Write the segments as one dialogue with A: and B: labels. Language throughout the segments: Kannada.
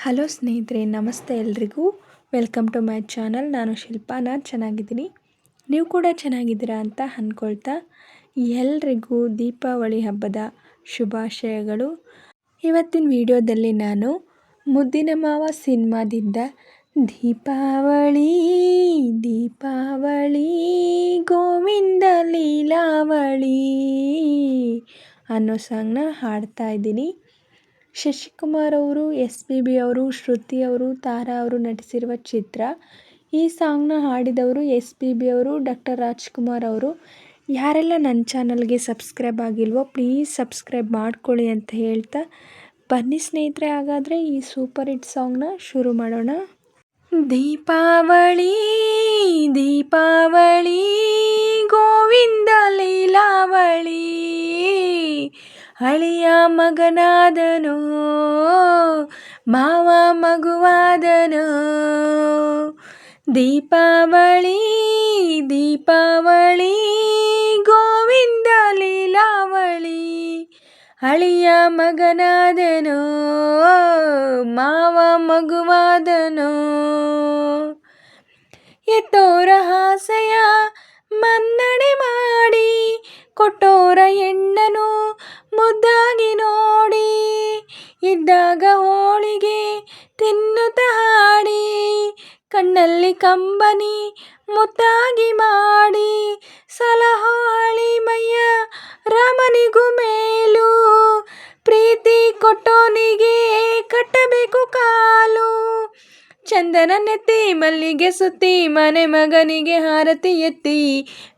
A: ಹಲೋ ಸ್ನೇಹಿತರೆ, ನಮಸ್ತೆ ಎಲ್ರಿಗೂ. Welcome to my channel. ನಾನು ಶಿಲ್ಪಾ. ನಾನು ಚೆನ್ನಾಗಿದ್ದೀನಿ, ನೀವು ಕೂಡ ಚೆನ್ನಾಗಿದ್ದೀರಾ ಅಂತ ಅಂದ್ಕೊಳ್ತಾ ಎಲ್ರಿಗೂ ದೀಪಾವಳಿ ಹಬ್ಬದ ಶುಭಾಶಯಗಳು. ಇವತ್ತಿನ ವಿಡಿಯೋದಲ್ಲಿ ನಾನು ಮುದ್ದಿನ ಮಾವ ಸಿನಿಮಾದಿಂದ ದೀಪಾವಳಿ ದೀಪಾವಳಿ ಗೋವಿಂದ ಲೀಲಾವಳಿ ಅನ್ನೋ ಸಾಂಗ್ನ ಹಾಡ್ತಾ ಇದ್ದೀನಿ. ಶಶಿಕುಮಾರ್ ಅವರು, SPB ಅವರು, ಶ್ರುತಿ ಅವರು, ತಾರಾ ಅವರು ನಟಿಸಿರುವ ಚಿತ್ರ. ಈ ಸಾಂಗ್ನ ಹಾಡಿದವರು SPB ಅವರು, ಡಾಕ್ಟರ್ ರಾಜ್ಕುಮಾರ್ ಅವರು. ಯಾರೆಲ್ಲ ನನ್ನ ಚಾನಲ್ಗೆ ಸಬ್ಸ್ಕ್ರೈಬ್ ಆಗಿಲ್ವೋ ಪ್ಲೀಸ್ ಸಬ್ಸ್ಕ್ರೈಬ್ ಮಾಡ್ಕೊಳ್ಳಿ ಅಂತ ಹೇಳ್ತಾ ಬನ್ನಿ ಸ್ನೇಹಿತರೆ, ಹಾಗಾದರೆ ಈ ಸೂಪರ್ ಹಿಟ್ ಸಾಂಗ್ನ ಶುರು ಮಾಡೋಣ. ದೀಪಾವಳಿ ದೀಪಾವಳಿ ಗೋವಿಂದ ಲೀಲಾವಳಿ, ಅಳಿಯ ಮಗನಾದನೋ ಮಾವ ಮಗುವಾದನೋ. ದೀಪಾವಳಿ ದೀಪಾವಳಿ ಗೋವಿಂದ ಲೀಲಾವಳಿ, ಅಳಿಯ ಮಗನಾದನೋ ಮಾವ ಮಗುವಾದನೋ. ಎತ್ತೋರ ಆಸೆಯ ಮನ್ನಣೆ ಮಾಡಿ ಕೊಟ್ಟೋರ ಹೆಣ್ಣನು ಮುದ್ದಾಗಿ ನೋಡಿ, ಇದ್ದಾಗ ಹೋಳಿಗೆ ತಿನ್ನುತ್ತ ಹಾಡಿ, ಕಣ್ಣಲ್ಲಿ ಕಂಬನಿ ಮುತ್ತಾಗಿ ಮಾಡಿ, ಸಲಹೋ ಹಳಿಮಯ್ಯ ರಾಮನಿಗೂ ಮೇಲು, ಪ್ರೀತಿ ಕೊಟ್ಟೋನಿಗೆ ಕಟ್ಟಬೇಕು ಕಾಲು. ಚಂದನ ನೆತ್ತಿ ಮಲ್ಲಿಗೆ ಸುತ್ತಿ ಮನೆ ಮಗನಿಗೆ ಹಾರತಿ ಎತ್ತಿ,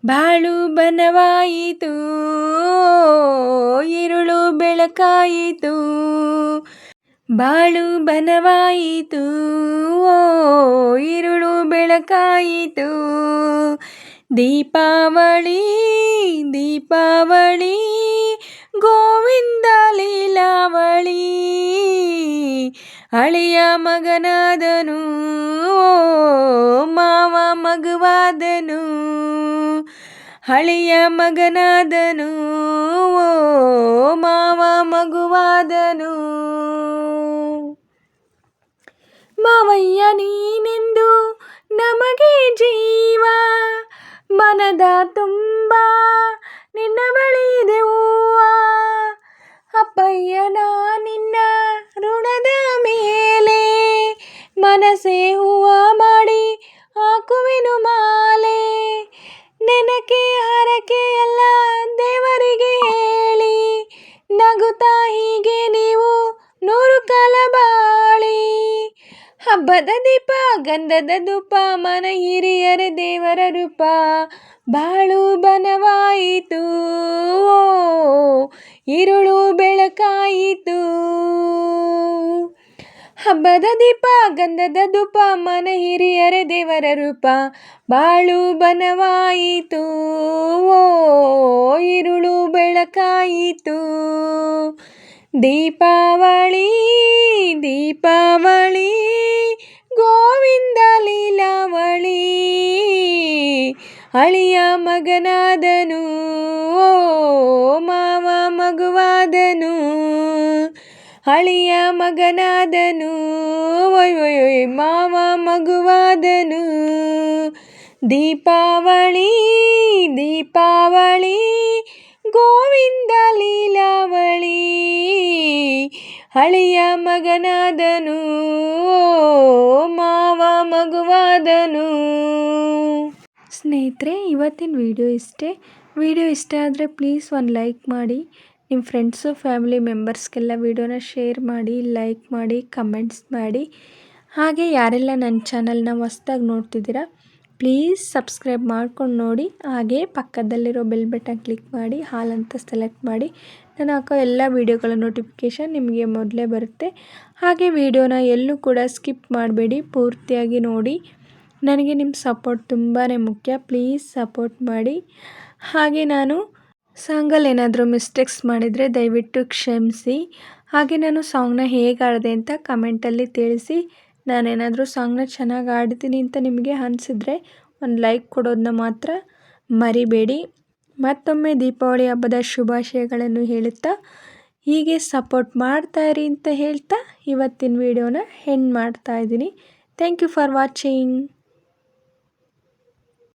A: ಬಾಳು ಬನವಾಯಿತು ഇരുಳು ಬೆಳಕಾಯಿತು, ಬಾಳು ಬನವಾಯಿತು ഇരുಳು ಬೆಳಕಾಯಿತು. ದೀಪಾವಳಿ ದೀಪಾವಳಿ ಗೋವಿಂದ ಲೀಲಾವಳಿ, ಅಳಿಯ ಮಗನಾದನು ಮಾವ ಮಗುವಾದನು, ಅಳಿಯ ಮಗನಾದನು ಮಾವ ಮಗುವಾದನು. ಮಾವಯ್ಯ ನೀನೆಂದು ನಮಗೆ ಜೀವ, ಮನದ ತುಂಬ ನಿನ್ನ ಬಳಿ ಇದೆ ಹೂವ. ಅಪ್ಪಯ್ಯನ ನಿನ್ನ ಋಣದ ಮೇಲೆ ಮನಸೆ ಹೂವ ಮಾಡಿ ಹಾಕುವೆನು ಮಾಲೆ. ನೆನಕೆ ಹರಕೆ ಎಲ್ಲ ದೇವರಿಗೆ ಹೇಳಿ, ನಗುತ್ತಾ ಹೀಗೆ ನೀವು 100 ಕಾಲ ಬಾಳಿ. ಹಬ್ಬದ ದೀಪ ಗಂಧದ ಧೂಪ ಮನ ಹಿರಿಯರ ದೇವರ ರೂಪ, ಬಾಳು ಬನವಾಯಿತು ഇരുಳು ಬೆಳಕಾಯಿತು. ಹಬ್ಬದ ದೀಪ ಗಂಧದ ಧೂಪ ಮನ ಹಿರಿಯರ ದೇವರ ರೂಪ, ಬಾಳು ಬನವಾಯಿತು ഇരുಳು ಬೆಳಕಾಯಿತು. ದೀಪಾವಳಿ ದೀಪಾವಳಿ ಗೋವಿಂದ ಲೀಲಾವಳಿ, ಅಳಿಯ ಮಗನಾದನು ಮಾವ ಮಗುವಾದನು, ಅಳಿಯ ಮಗನಾದನು ಮಾವ ಮಗುವಾದನು. ದೀಪಾವಳಿ ದೀಪಾವಳಿ ಗೋವಿಂದ ಲೀಲಾವಳಿ, ಅಳಿಯ ಮಗನಾದನು ಮಾವ ಮಗುವಾದನು. ಸ್ನೇಹಿತರೆ, ಇವತ್ತಿನ ವಿಡಿಯೋ ಇಷ್ಟೇ. ವಿಡಿಯೋ ಇಷ್ಟ ಆದರೆ ಪ್ಲೀಸ್ ಒಂದು ಲೈಕ್ ಮಾಡಿ, ನಿಮ್ಮ ಫ್ರೆಂಡ್ಸು ಫ್ಯಾಮಿಲಿ ಮೆಂಬರ್ಸ್ಗೆಲ್ಲ ವಿಡಿಯೋನ ಶೇರ್ ಮಾಡಿ, ಲೈಕ್ ಮಾಡಿ, ಕಮೆಂಟ್ಸ್ ಮಾಡಿ. ಹಾಗೆ ಯಾರೆಲ್ಲ ನನ್ನ ಚಾನಲ್ನ ಹೊಸ್ದಾಗಿ ನೋಡ್ತಿದ್ದೀರಾ ಪ್ಲೀಸ್ ಸಬ್ಸ್ಕ್ರೈಬ್ ಮಾಡ್ಕೊಂಡು ನೋಡಿ. ಹಾಗೆ ಪಕ್ಕದಲ್ಲಿರೋ ಬೆಲ್ ಬಟನ್ ಕ್ಲಿಕ್ ಮಾಡಿ ಹಾಲ್ ಅಂತ ಸೆಲೆಕ್ಟ್ ಮಾಡಿ, ನಾನು ಹಾಕೋ ಎಲ್ಲ ವೀಡಿಯೋಗಳ ನೋಟಿಫಿಕೇಷನ್ ನಿಮಗೆ ಮೊದಲೇ ಬರುತ್ತೆ. ಹಾಗೆ ವಿಡಿಯೋನ ಎಲ್ಲೂ ಕೂಡ ಸ್ಕಿಪ್ ಮಾಡಬೇಡಿ, ಪೂರ್ತಿಯಾಗಿ ನೋಡಿ. ನನಗೆ ನಿಮ್ಮ ಸಪೋರ್ಟ್ ತುಂಬಾ ಮುಖ್ಯ, ಪ್ಲೀಸ್ ಸಪೋರ್ಟ್ ಮಾಡಿ. ಹಾಗೆ ನಾನು ಸಾಂಗಲ್ಲಿ ಏನಾದರೂ ಮಿಸ್ಟೇಕ್ಸ್ ಮಾಡಿದರೆ ದಯವಿಟ್ಟು ಕ್ಷಮಿಸಿ. ಹಾಗೆ ನಾನು ಸಾಂಗ್ನ ಹೇಗೆ ಆಡಿದೆ ಅಂತ ಕಮೆಂಟಲ್ಲಿ ತಿಳಿಸಿ. ನಾನೇನಾದರೂ ಸಾಂಗ್ನ ಚೆನ್ನಾಗಿ ಆಡ್ತೀನಿ ಅಂತ ನಿಮಗೆ ಅನಿಸಿದ್ರೆ ಒಂದು ಲೈಕ್ ಕೊಡೋದನ್ನ ಮಾತ್ರ ಮರಿಬೇಡಿ. ಮತ್ತೊಮ್ಮೆ ದೀಪಾವಳಿ ಹಬ್ಬದ ಶುಭಾಶಯಗಳನ್ನು ಹೇಳುತ್ತಾ ಹೀಗೆ ಸಪೋರ್ಟ್ ಮಾಡ್ತಾಯಿರಿ ಅಂತ ಹೇಳ್ತಾ ಇವತ್ತಿನ ವಿಡಿಯೋನ ಎಂಡ್ ಮಾಡ್ತಾಯಿದ್ದೀನಿ. Thank you for watching.